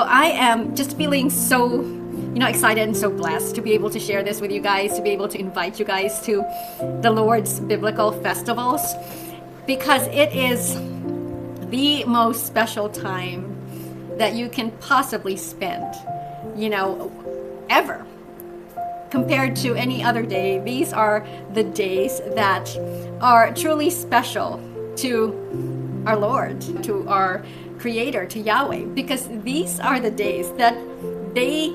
I am just feeling so, excited and so blessed to be able to share this with you guys, to be able to invite you guys to the Lord's biblical festivals, because it is the most special time that you can possibly spend, ever. Compared to any other day, these are the days that are truly special to our Lord, to our Creator, to Yahweh, because these are the days that they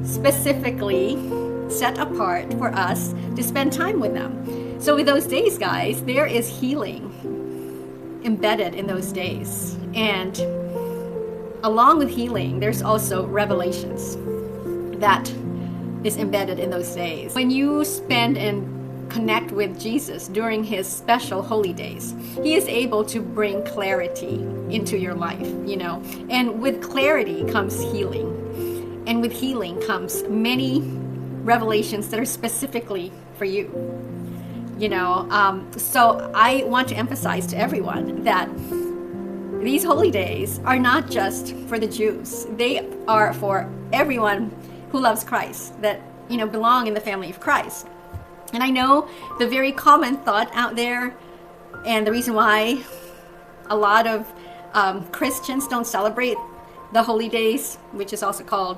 specifically set apart for us to spend time with them. So with those days, guys, there is healing embedded in those days. And along with healing, there's also revelations that is embedded in those days. When you spend and connect with Jesus during his special holy days, he is able to bring clarity into your life, and with clarity comes healing, and with healing comes many revelations that are specifically for you, so I want to emphasize to everyone that these holy days are not just for the Jews. They are for everyone who loves Christ, that belong in the family of Christ. And I know the very common thought out there, and the reason why a lot of Christians don't celebrate the holy days, which is also called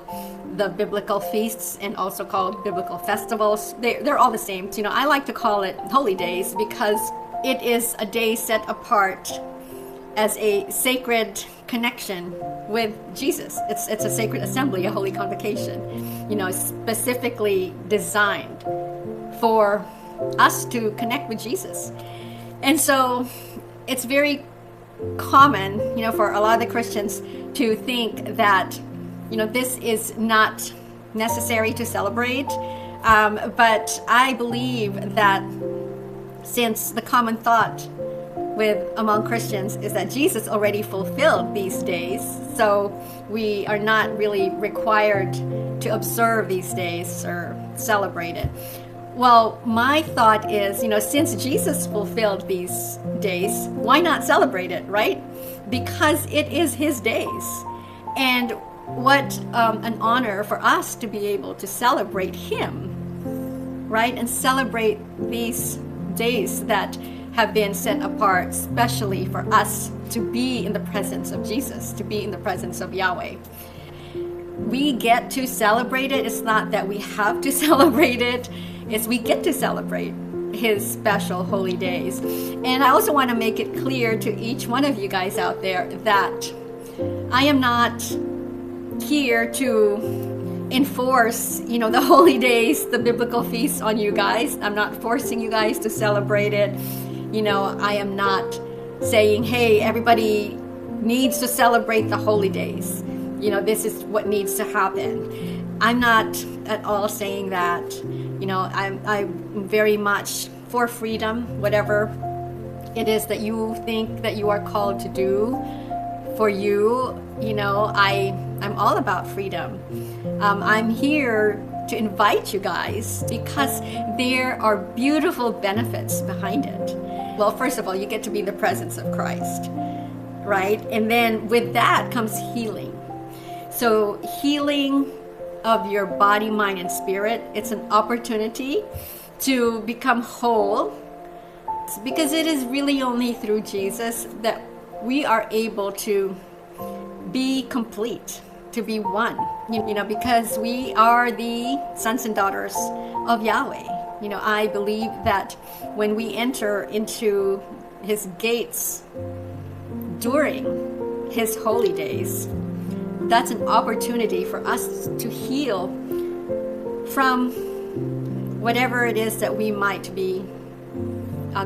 the biblical feasts and also called biblical festivals. They're all the same. I like to call it holy days because it is a day set apart as a sacred connection with Jesus. It's a sacred assembly, a holy convocation, specifically designed for us to connect with Jesus. And so it's very common, for a lot of the Christians to think that, this is not necessary to celebrate. But I believe that since the common thought among Christians is that Jesus already fulfilled these days, so we are not really required to observe these days or celebrate it. Well, my thought is, since Jesus fulfilled these days, why not celebrate it, right? Because it is his days. And what an honor for us to be able to celebrate him, right? And celebrate these days that have been set apart specially for us to be in the presence of Jesus, to be in the presence of Yahweh. We get to celebrate it. It's not that we have to celebrate it. It's we get to celebrate his special holy days. And I also want to make it clear to each one of you guys out there that I am not here to enforce, the holy days, the biblical feasts on you guys. I'm not forcing you guys to celebrate it. I am not saying, hey, everybody needs to celebrate the holy days. This is what needs to happen. I'm not at all saying that. I'm very much for freedom, whatever it is that you think that you are called to do for you. I'm all about freedom. I'm here to invite you guys because there are beautiful benefits behind it. Well, first of all, you get to be in the presence of Christ, right? And then with that comes healing. So healing of your body, mind, and spirit. It's an opportunity to become whole, because it is really only through Jesus that we are able to be complete, to be one, because we are the sons and daughters of Yahweh. I believe that when we enter into his gates during his holy days, that's an opportunity for us to heal from whatever it is that we might be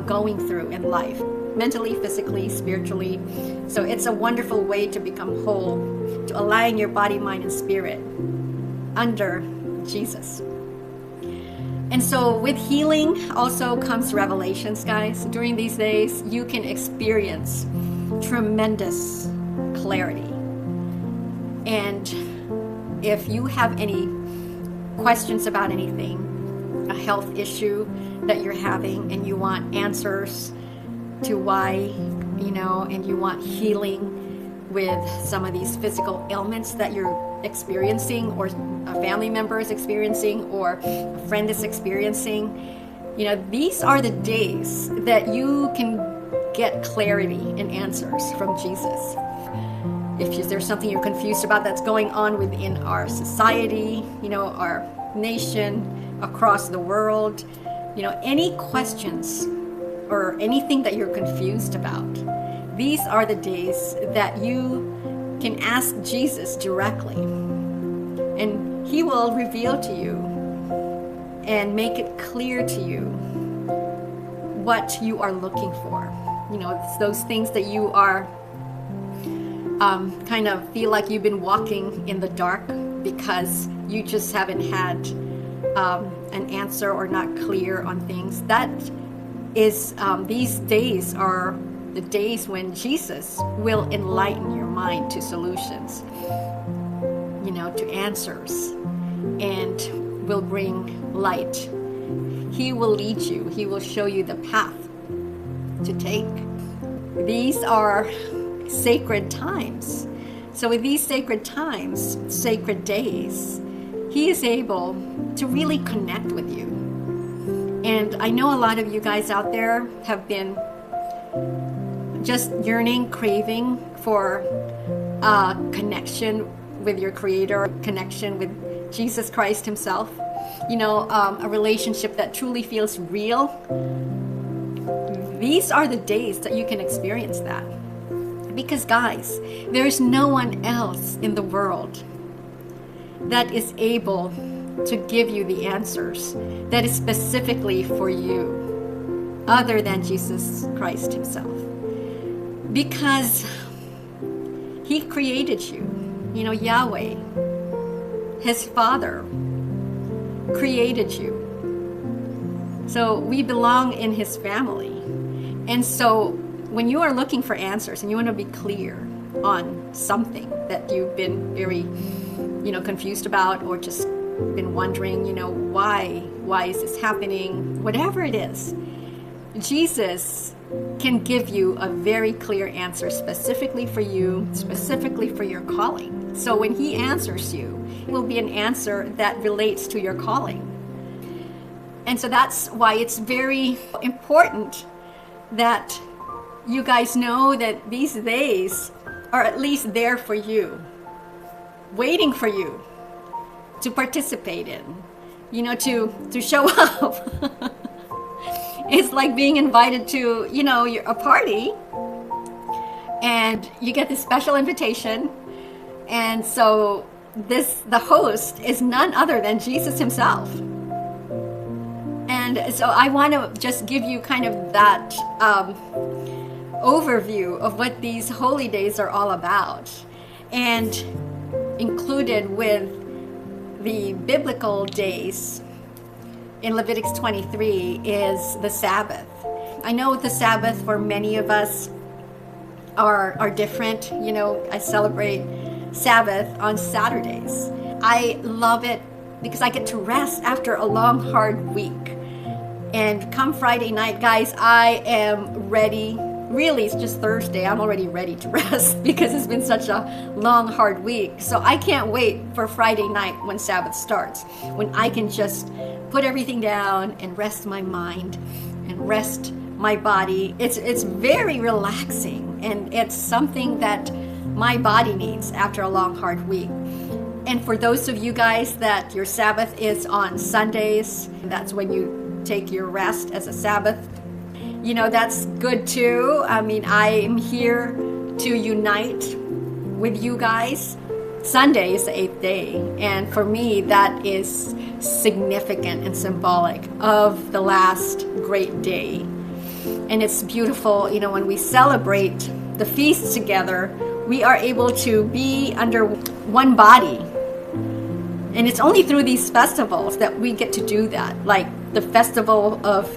going through in life, mentally, physically, spiritually. So it's a wonderful way to become whole, to align your body, mind, and spirit under Jesus. And so with healing also comes revelations, guys. During these days, you can experience tremendous clarity. And if you have any questions about anything, a health issue that you're having, and you want answers to why, and you want healing with some of these physical ailments that you're experiencing, or a family member is experiencing, or a friend is experiencing. These are the days that you can get clarity and answers from Jesus. If there's something you're confused about that's going on within our society, our nation, across the world, any questions or anything that you're confused about, these are the days that you can ask Jesus directly, and he will reveal to you and make it clear to you what you are looking for. It's those things that you are kind of feel like you've been walking in the dark because you just haven't had an answer or not clear on things. That is, these days are the days when Jesus will enlighten your mind to solutions, to answers, and will bring light. He will lead you. He will show you the path to take. These are sacred times. So with these sacred times, sacred days, he is able to really connect with you. And I know a lot of you guys out there have been just yearning, craving for a connection with your Creator, connection with Jesus Christ himself, a relationship that truly feels real. These are the days that you can experience that. Because guys, there is no one else in the world that is able to give you the answers that is specifically for you other than Jesus Christ himself. Because he created you, Yahweh, his Father, created you. So we belong in his family. And so when you are looking for answers and you want to be clear on something that you've been very, confused about, or just been wondering, why is this happening? Whatever it is, Jesus can give you a very clear answer specifically for you, specifically for your calling. So when he answers you, it will be an answer that relates to your calling. And so that's why it's very important that you guys know that these days are at least there for you, waiting for you to participate in, to show up. It's like being invited to, a party, and you get this special invitation. And so the host is none other than Jesus himself. And so I want to just give you kind of that overview of what these holy days are all about. And included with the biblical days in Leviticus 23 is the Sabbath. I know the Sabbath for many of us are different. I celebrate Sabbath on Saturdays. I love it because I get to rest after a long, hard week. And come Friday night, guys, I am ready. Really, it's just Thursday. I'm already ready to rest because it's been such a long, hard week. So I can't wait for Friday night when Sabbath starts, when I can just put everything down and rest my mind and rest my body. It's very relaxing, and it's something that my body needs after a long, hard week. And for those of you guys that your Sabbath is on Sundays, that's when you take your rest as a Sabbath, that's good too. I mean, I am here to unite with you guys. Sunday is the 8th day, and for me that is significant and symbolic of the last great day. And it's beautiful, when we celebrate the feast together, we are able to be under one body. And it's only through these festivals that we get to do that, like the Festival of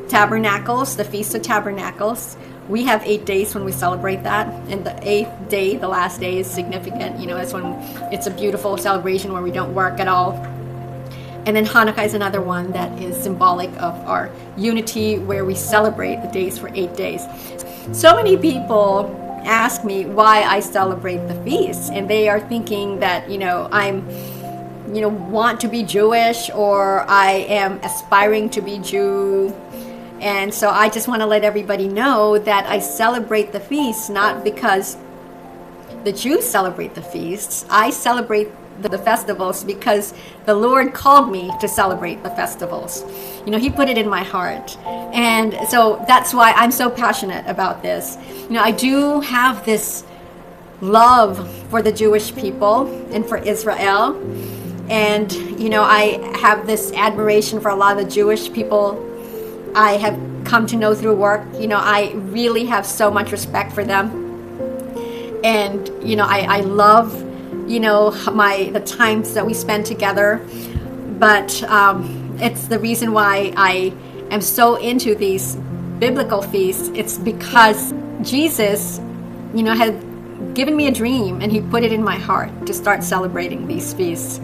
Tabernacles, the Feast of Tabernacles. We have 8 days when we celebrate that, and the 8th day, the last day, is significant. It's when it's a beautiful celebration where we don't work at all. And then Hanukkah is another one that is symbolic of our unity, where we celebrate the days for 8 days. So many people ask me why I celebrate the feast, and they are thinking that I'm want to be Jewish, or I am aspiring to be Jew. And so I just want to let everybody know that I celebrate the feast not because the Jews celebrate the feasts. I celebrate the festivals because the Lord called me to celebrate the festivals. He put it in my heart. And so that's why I'm so passionate about this. I do have this love for the Jewish people and for Israel. And, I have this admiration for a lot of the Jewish people I have come to know through work. I really have so much respect for them. And, I love, the times that we spend together. But it's the reason why I am so into these biblical feasts. It's because Jesus, had given me a dream, and he put it in my heart to start celebrating these feasts.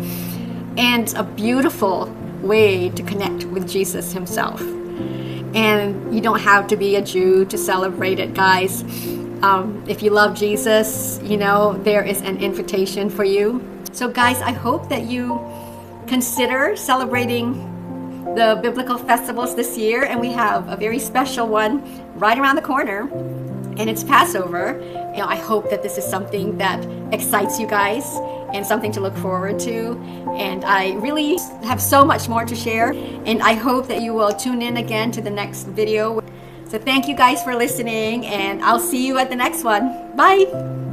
And a beautiful way to connect with Jesus himself. And you don't have to be a Jew to celebrate it, guys. If you love Jesus, there is an invitation for you. So guys, I hope that you consider celebrating the biblical festivals this year. And we have a very special one right around the corner, and it's Passover. I hope that this is something that excites you guys and something to look forward to. And I really have so much more to share, and I hope that you will tune in again to the next video. So thank you guys for listening, and I'll see you at the next one. Bye!